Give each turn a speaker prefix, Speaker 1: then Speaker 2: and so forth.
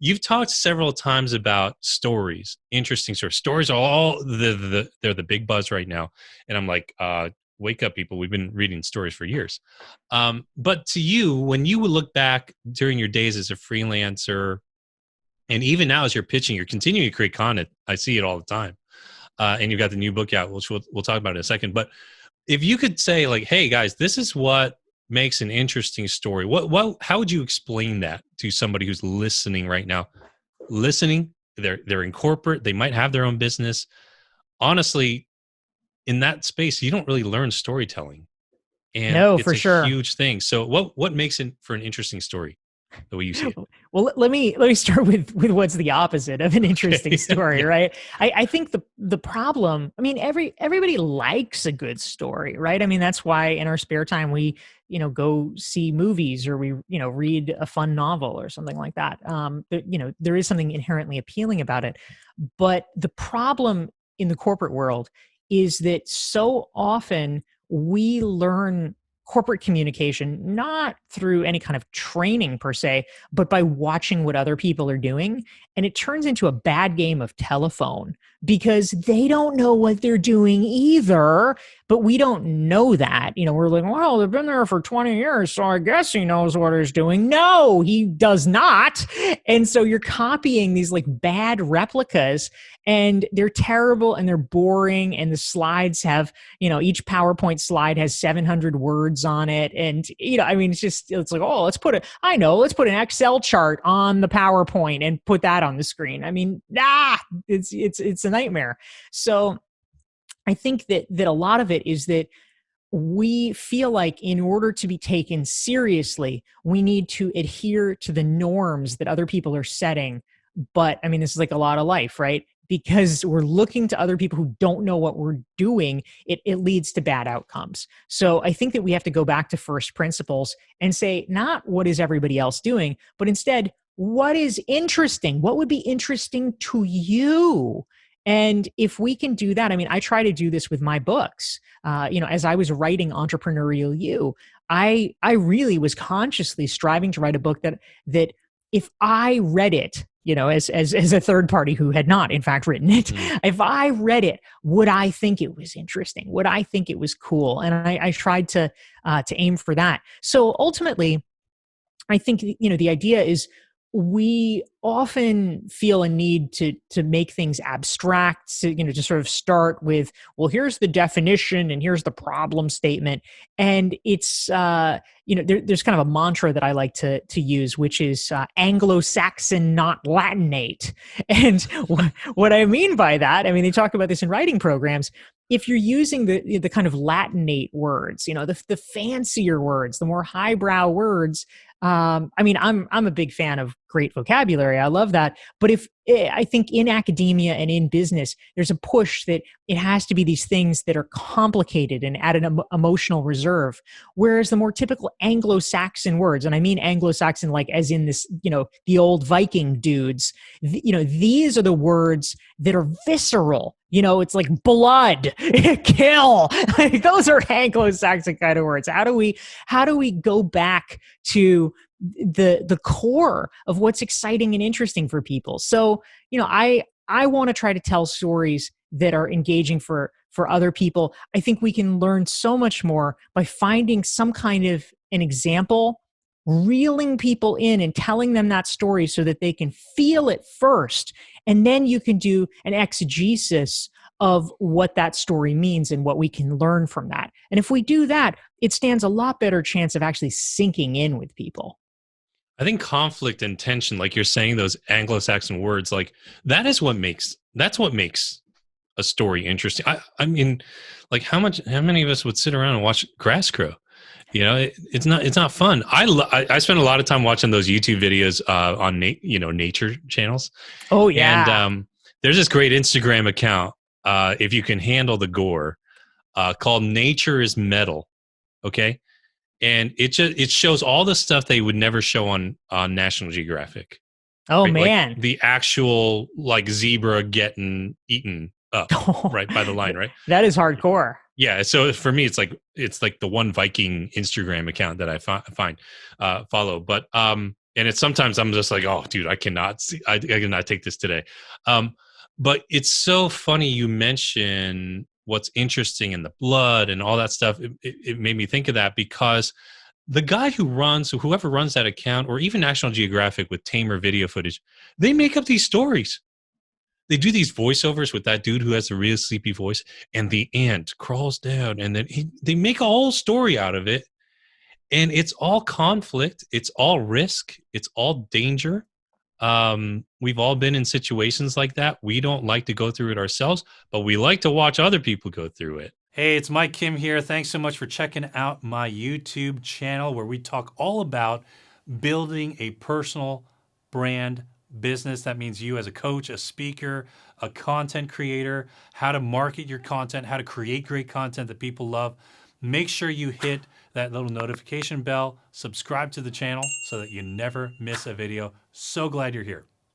Speaker 1: You've talked several times about stories, interesting stories. Stories are all they're the big buzz right now. And I'm like, wake up, people. We've been reading stories for years. But to you, when you would look back during your days as a freelancer, and even now as you're pitching, you're continuing to create content. I see it all the time. And you've got the new book out, which we'll talk about in a second. But if you could say, like, hey guys, this is what makes an interesting story, how would you explain that to somebody who's listening right now? Listening, they're in corporate, they might have their own business. Honestly, in that space, you don't really learn storytelling, and
Speaker 2: No,
Speaker 1: it's
Speaker 2: for
Speaker 1: a
Speaker 2: sure.
Speaker 1: huge thing. So what makes it for an interesting story, the way you see it?
Speaker 2: Well, let me start with what's the opposite of an interesting
Speaker 1: Okay.
Speaker 2: story,
Speaker 1: Yeah.
Speaker 2: right? I think the problem, I mean, everybody likes a good story, right? I mean, that's why in our spare time we, go see movies, or we, read a fun novel or something like that. There is something inherently appealing about it. But the problem in the corporate world is that so often we learn corporate communication not through any kind of training per se, but by watching what other people are doing. And it turns into a bad game of telephone because they don't know what they're doing either, but we don't know that. We're like, well, they've been there for 20 years, so I guess he knows what he's doing. No, he does not. And so you're copying these like bad replicas, and they're terrible and they're boring. And the slides have, each PowerPoint slide has 700 words on it. And, I mean, it's like, oh, let's put an Excel chart on the PowerPoint and put that on the screen. I mean, it's a nightmare. So I think that a lot of it is that we feel like in order to be taken seriously, we need to adhere to the norms that other people are setting. But I mean, this is like a lot of life, right? Because we're looking to other people who don't know what we're doing, it leads to bad outcomes. So I think that we have to go back to first principles and say, not what is everybody else doing, but instead, what is interesting? What would be interesting to you? And if we can do that, I mean, I try to do this with my books. As I was writing Entrepreneurial You, I really was consciously striving to write a book that if I read it, as a third party who had not in fact written it, if I read it, would I think it was interesting? Would I think it was cool? And I tried to aim for that. So ultimately, I think, the idea is we often feel a need to make things abstract, to sort of start with, well, here's the definition and here's the problem statement. And it's, there's kind of a mantra that I like to use, which is Anglo-Saxon, not Latinate. And what I mean by that, I mean, they talk about this in writing programs. If you're using the kind of Latinate words, the fancier words, the more highbrow words, I mean, I'm a big fan of great vocabulary. I love that. But I think in academia and in business, there's a push that it has to be these things that are complicated and at an emotional reserve. Whereas the more typical Anglo-Saxon words, and I mean Anglo-Saxon like as in this, the old Viking dudes, these are the words that are visceral. It's like blood, kill. Like, those are Anglo-Saxon kind of words. How do we go back to the core of what's exciting and interesting for people? So, I want to try to tell stories that are engaging for other people. I think we can learn so much more by finding some kind of an example, reeling people in and telling them that story so that they can feel it first. And then you can do an exegesis of what that story means and what we can learn from that. And if we do that, it stands a lot better chance of actually sinking in with people.
Speaker 1: I think conflict and tension, like you're saying, those Anglo-Saxon words, like that's what makes a story interesting. I mean, like how many of us would sit around and watch grass grow? It's not fun. I spend a lot of time watching those YouTube videos on nature channels.
Speaker 2: Oh yeah.
Speaker 1: And there's this great Instagram account, if you can handle the gore, called Nature is Metal. Okay. And it shows all the stuff they would never show on National Geographic.
Speaker 2: Oh
Speaker 1: right?
Speaker 2: man.
Speaker 1: Like the actual like zebra getting eaten up right by the line, right?
Speaker 2: That is hardcore.
Speaker 1: Yeah. So for me, it's like the one Viking Instagram account that I follow. But and And it's sometimes I'm just like, oh, dude, I cannot see, I cannot take this today. But it's so funny you mention what's interesting in the blood and all that stuff. It made me think of that because the guy who runs, whoever runs that account, or even National Geographic with tamer video footage, they make up these stories. They do these voiceovers with that dude who has a real sleepy voice, and the ant crawls down, and then they make a whole story out of it. And it's all conflict, it's all risk, it's all danger. We've all been in situations like that. We don't like to go through it ourselves, but we like to watch other people go through it.
Speaker 3: Hey, it's Mike Kim here. Thanks so much for checking out my YouTube channel where we talk all about building a personal brand business. That means you as a coach, a speaker, a content creator, how to market your content, how to create great content that people love. Make sure you hit that little notification bell, subscribe to the channel so that you never miss a video. So glad you're here.